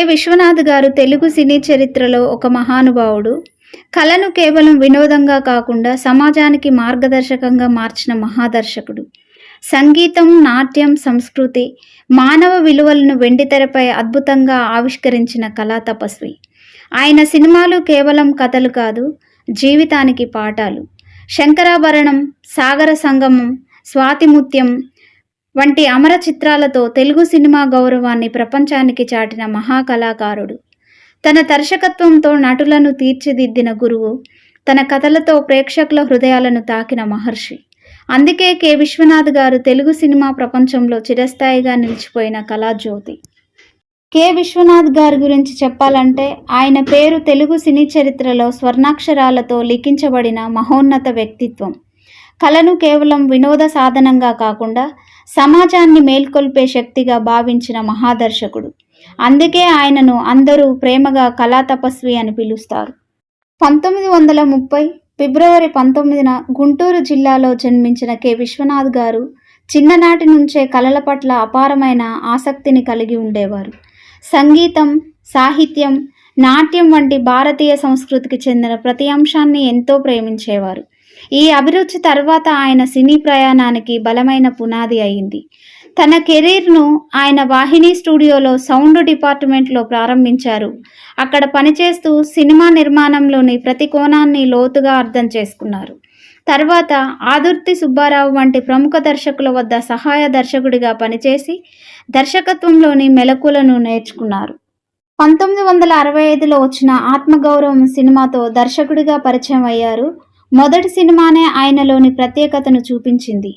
విశ్వనాథ్ గారు తెలుగు సినీ చరిత్రలో ఒక మహానుభావుడు. కళను కేవలం వినోదంగా కాకుండా సమాజానికి మార్గదర్శకంగా మార్చిన మహాదర్శకుడు. సంగీతం, నాట్యం, సంస్కృతి, మానవ విలువలను వెండితెరపై అద్భుతంగా ఆవిష్కరించిన కళా తపస్వి. ఆయన సినిమాలు కేవలం కథలు కాదు, జీవితానికి పాఠాలు. శంకరాభరణం, సాగర సంగమం, స్వాతిముత్యం వంటి అమర చిత్రాలతో తెలుగు సినిమా గౌరవాన్ని ప్రపంచానికి చాటిన మహాకళాకారుడు. తన దర్శకత్వంతో నటులను తీర్చిదిద్దిన గురువు, తన కథలతో ప్రేక్షకుల హృదయాలను తాకిన మహర్షి. అందుకే విశ్వనాథ్ గారు తెలుగు సినిమా ప్రపంచంలో చిరస్థాయిగా నిలిచిపోయిన కళాజ్యోతి. విశ్వనాథ్ గారి గురించి చెప్పాలంటే ఆయన పేరు తెలుగు సినీ చరిత్రలో స్వర్ణాక్షరాలతో లిఖించబడిన మహోన్నత వ్యక్తిత్వం. కళను కేవలం వినోద సాధనంగా కాకుండా సమాజాన్ని మేల్కొల్పే శక్తిగా భావించిన మహాదర్శకుడు. అందుకే ఆయనను అందరూ ప్రేమగా కళా తపస్వి అని పిలుస్తారు. 1930 ఫిబ్రవరి 19న గుంటూరు జిల్లాలో జన్మించిన విశ్వనాథ్ గారు చిన్ననాటి నుంచే కళల పట్ల అపారమైన ఆసక్తిని కలిగి ఉండేవారు. సంగీతం, సాహిత్యం, నాట్యం వంటి భారతీయ సంస్కృతికి చెందిన ప్రతి అంశాన్ని ఎంతో ప్రేమించేవారు. ఈ అభిరుచి తర్వాత ఆయన సినీ ప్రయాణానికి బలమైన పునాది అయింది. తన కెరీర్ను ఆయన వాహిని స్టూడియోలో సౌండ్ డిపార్ట్మెంట్లో ప్రారంభించారు. అక్కడ పనిచేస్తూ సినిమా నిర్మాణంలోని ప్రతి కోణాన్ని లోతుగా అర్థం చేసుకున్నారు. తర్వాత ఆదుర్తి సుబ్బారావు వంటి ప్రముఖ దర్శకుల వద్ద సహాయ దర్శకుడిగా పనిచేసి దర్శకత్వంలోని మెలకువలను నేర్చుకున్నారు. 1965లో వచ్చిన ఆత్మగౌరవం సినిమాతో దర్శకుడిగా పరిచయం అయ్యారు. మొదటి సినిమానే ఆయనలోని ప్రత్యేకతను చూపించింది.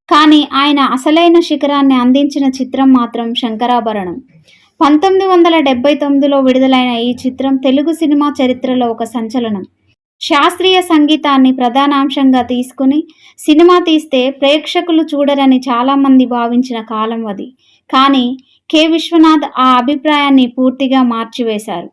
కానీ ఆయన అసలైన శిఖరాన్ని అందించిన చిత్రం మాత్రం శంకరాభరణం. 1979లో విడుదలైన ఈ చిత్రం తెలుగు సినిమా చరిత్రలో ఒక సంచలనం. శాస్త్రీయ సంగీతాన్ని ప్రధానాంశంగా తీసుకుని సినిమా తీస్తే ప్రేక్షకులు చూడరని చాలామంది భావించిన కాలం అది. కానీ విశ్వనాథ్ ఆ అభిప్రాయాన్ని పూర్తిగా మార్చివేశారు.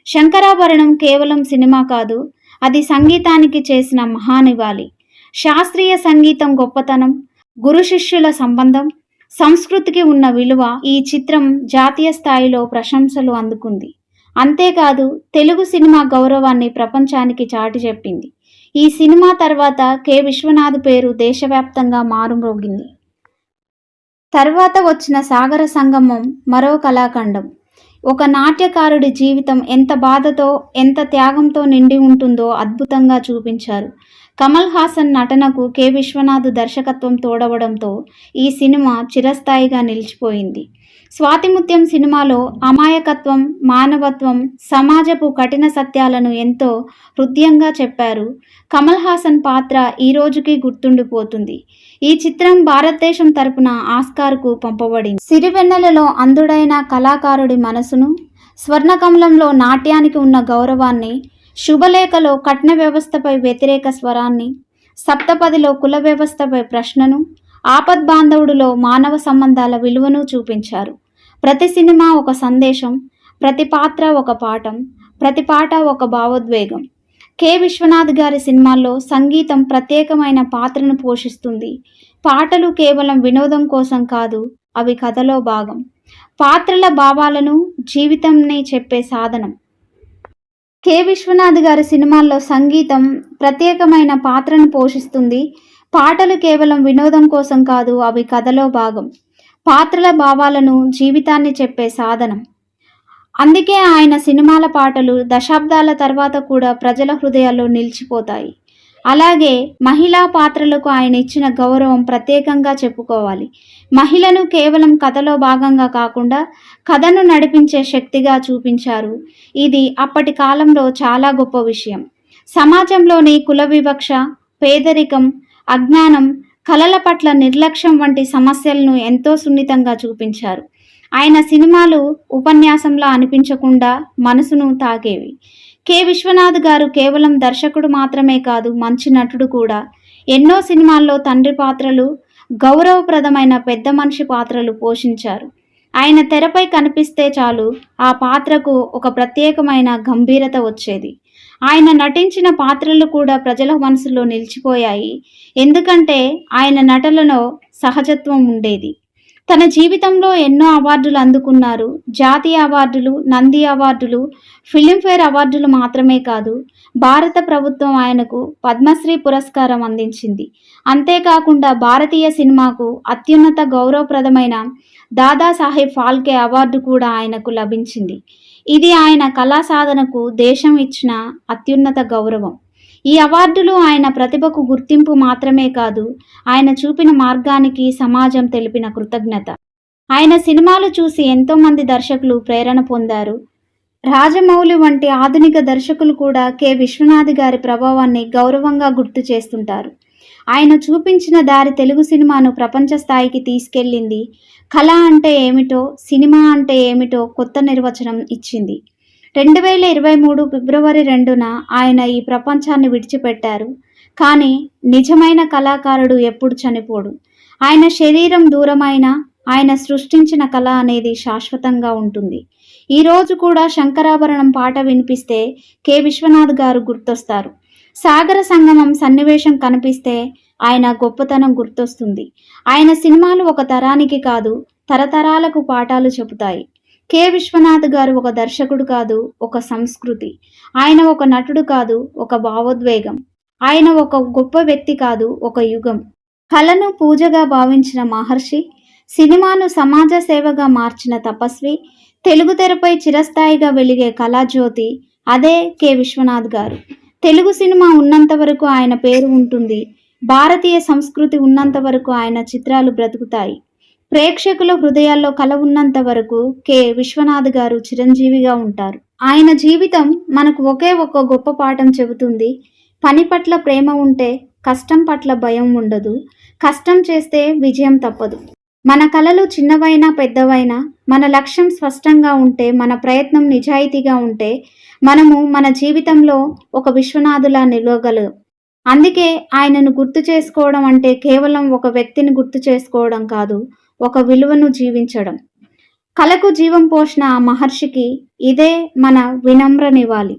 శంకరాభరణం కేవలం సినిమా కాదు, అది సంగీతానికి చేసిన మహానివాళి. శాస్త్రీయ సంగీతం గొప్పతనం, గురు శిష్యుల సంబంధం, సంస్కృతికి ఉన్న విలువ ఈ చిత్రం జాతీయ స్థాయిలో ప్రశంసలు అందుకుంది. అంతేకాదు తెలుగు సినిమా గౌరవాన్ని ప్రపంచానికి చాటి చెప్పింది. ఈ సినిమా తర్వాత విశ్వనాథ్ పేరు దేశవ్యాప్తంగా మారుమ్రోగింది. తర్వాత వచ్చిన సాగర సంగమం మరో కళాఖండం. ఒక నాట్యకారుడి జీవితం ఎంత బాధతో, ఎంత త్యాగంతో నిండి ఉంటుందో అద్భుతంగా చూపించారు. కమల్ హాసన్ నటనకు విశ్వనాథ్ దర్శకత్వం తోడవడంతో ఈ సినిమా చిరస్థాయిగా నిలిచిపోయింది. స్వాతిముత్యం సినిమాలో అమాయకత్వం, మానవత్వం, సమాజపు కఠిన సత్యాలను ఎంతో హృద్యంగా చెప్పారు. కమల్ హాసన్ పాత్ర ఈ రోజుకి గుర్తుండిపోతుంది. ఈ చిత్రం భారతదేశం తరపున ఆస్కార్కు పంపబడింది. సిరివెన్నెలలో అంధుడైన కళాకారుడి మనసును, స్వర్ణకమలంలో నాట్యానికి ఉన్న గౌరవాన్ని, శుభలేఖలో కట్న వ్యవస్థపై వ్యతిరేక స్వరాన్ని, సప్తపదిలో కుల వ్యవస్థపై ప్రశ్నను, ఆపద్బాంధవుడిలో మానవ సంబంధాల విలువను చూపించారు. ప్రతి సినిమా ఒక సందేశం, ప్రతి పాత్ర ఒక పాఠం, ప్రతి పాట ఒక భావోద్వేగం. విశ్వనాథ్ గారి సినిమాల్లో సంగీతం ప్రత్యేకమైన పాత్రను పోషిస్తుంది. పాటలు కేవలం వినోదం కోసం కాదు, అవి కథలో భాగం. పాత్రల భావాలను, జీవితంని చెప్పే సాధనం. విశ్వనాథ్ గారి సినిమాల్లో సంగీతం ప్రత్యేకమైన పాత్రను పోషిస్తుంది. పాటలు కేవలం వినోదం కోసం కాదు, అవి కథలో భాగం. పాత్రల భావాలను, జీవితాన్ని చెప్పే సాధనం. అందుకే ఆయన సినిమాల పాటలు దశాబ్దాల తర్వాత కూడా ప్రజల హృదయాల్లో నిలిచిపోతాయి. అలాగే మహిళా పాత్రలకు ఆయన ఇచ్చిన గౌరవం ప్రత్యేకంగా చెప్పుకోవాలి. మహిళను కేవలం కథలో భాగంగా కాకుండా కథను నడిపించే శక్తిగా చూపించారు. ఇది అప్పటి కాలంలో చాలా గొప్ప విషయం. సమాజంలోని కుల వివక్ష, పేదరికం, అజ్ఞానం, కళల పట్ల నిర్లక్ష్యం వంటి సమస్యలను ఎంతో సున్నితంగా చూపించారు. ఆయన సినిమాలు ఉపన్యాసంలా అనిపించకుండా మనసును తాకేవి. విశ్వనాథ్ గారు కేవలం దర్శకుడు మాత్రమే కాదు, మంచి నటుడు కూడా. ఎన్నో సినిమాల్లో తండ్రి పాత్రలు, గౌరవప్రదమైన పెద్ద మనిషి పాత్రలు పోషించారు. ఆయన తెరపై కనిపిస్తే చాలు ఆ పాత్రకు ఒక ప్రత్యేకమైన గంభీరత వచ్చేది. ఆయన నటించిన పాత్రలు కూడా ప్రజల మనసులో నిలిచిపోయాయి. ఎందుకంటే ఆయన నటనలో సహజత్వం ఉండేది. తన జీవితంలో ఎన్నో అవార్డులు అందుకున్నారు. జాతీయ అవార్డులు, నంది అవార్డులు, ఫిలింఫేర్ అవార్డులు మాత్రమే కాదు, భారత ప్రభుత్వం ఆయనకు పద్మశ్రీ పురస్కారం అందించింది. అంతేకాకుండా భారతీయ సినిమాకు అత్యున్నత గౌరవప్రదమైన దాదాసాహెబ్ ఫాల్కే అవార్డు కూడా ఆయనకు లభించింది. ఇది ఆయన కళా సాధనకు దేశం ఇచ్చిన అత్యున్నత గౌరవం. ఈ అవార్డులు ఆయన ప్రతిభకు గుర్తింపు మాత్రమే కాదు, ఆయన చూపిన మార్గానికి సమాజం తెలిపిన కృతజ్ఞత. ఆయన సినిమాలు చూసి ఎంతోమంది దర్శకులు ప్రేరణ పొందారు. రాజమౌళి వంటి ఆధునిక దర్శకులు కూడా కె. విశ్వనాథ్ గారి ప్రభావాన్ని గౌరవంగా గుర్తు చేస్తుంటారు. ఆయన చూపించిన దారి తెలుగు సినిమాను ప్రపంచ స్థాయికి తీసుకెళ్ళింది. కళ అంటే ఏమిటో, సినిమా అంటే ఏమిటో కొత్త నిర్వచనం ఇచ్చింది. 2023 ఫిబ్రవరి 2న ఆయన ఈ ప్రపంచాన్ని విడిచిపెట్టారు. కానీ నిజమైన కళాకారుడు ఎప్పుడు చనిపోడు. ఆయన శరీరం దూరమైనా ఆయన సృష్టించిన కళ అనేది శాశ్వతంగా ఉంటుంది. ఈరోజు కూడా శంకరాభరణం పాట వినిపిస్తే కె. విశ్వనాథ్ గారు గుర్తొస్తారు. సాగర సంగమం సన్నివేశం కనిపిస్తే ఆయన గొప్పతనం గుర్తొస్తుంది. ఆయన సినిమాలు ఒక తరానికి కాదు, తరతరాలకు పాఠాలు చెబుతాయి. కె. విశ్వనాథ్ గారు ఒక దర్శకుడు కాదు, ఒక సంస్కృతి. ఆయన ఒక నటుడు కాదు, ఒక భావోద్వేగం. ఆయన ఒక గొప్ప వ్యక్తి కాదు, ఒక యుగం. కళను పూజగా భావించిన మహర్షి, సినిమాను సమాజ సేవగా మార్చిన తపస్వి, తెలుగు తెరపై చిరస్థాయిగా వెలిగే కళాజ్యోతి అదే కె. విశ్వనాథ్ గారు. తెలుగు సినిమా ఉన్నంత వరకు ఆయన పేరు ఉంటుంది. భారతీయ సంస్కృతి ఉన్నంత వరకు ఆయన చిత్రాలు బ్రతుకుతాయి. ప్రేక్షకుల హృదయాల్లో కళ ఉన్నంత వరకు కె. విశ్వనాథ్ గారు చిరంజీవిగా ఉంటారు. ఆయన జీవితం మనకు ఒకే ఒక గొప్ప పాఠం చెబుతుంది. పని పట్ల ప్రేమ ఉంటే కష్టం పట్ల భయం ఉండదు. కష్టం చేస్తే విజయం తప్పదు. మన కలలు చిన్నవైనా పెద్దవైనా, మన లక్ష్యం స్పష్టంగా ఉంటే, మన ప్రయత్నం నిజాయితీగా ఉంటే, మనము మన జీవితంలో ఒక విశ్వనాథులా నిలవగలం. అందుకే ఆయనను గుర్తు చేసుకోవడం అంటే కేవలం ఒక వ్యక్తిని గుర్తు చేసుకోవడం కాదు, ఒక విలువను జీవించడం. కళకు జీవం పోసిన ఆ మహర్షికి ఇదే మన వినమ్ర నివాళి.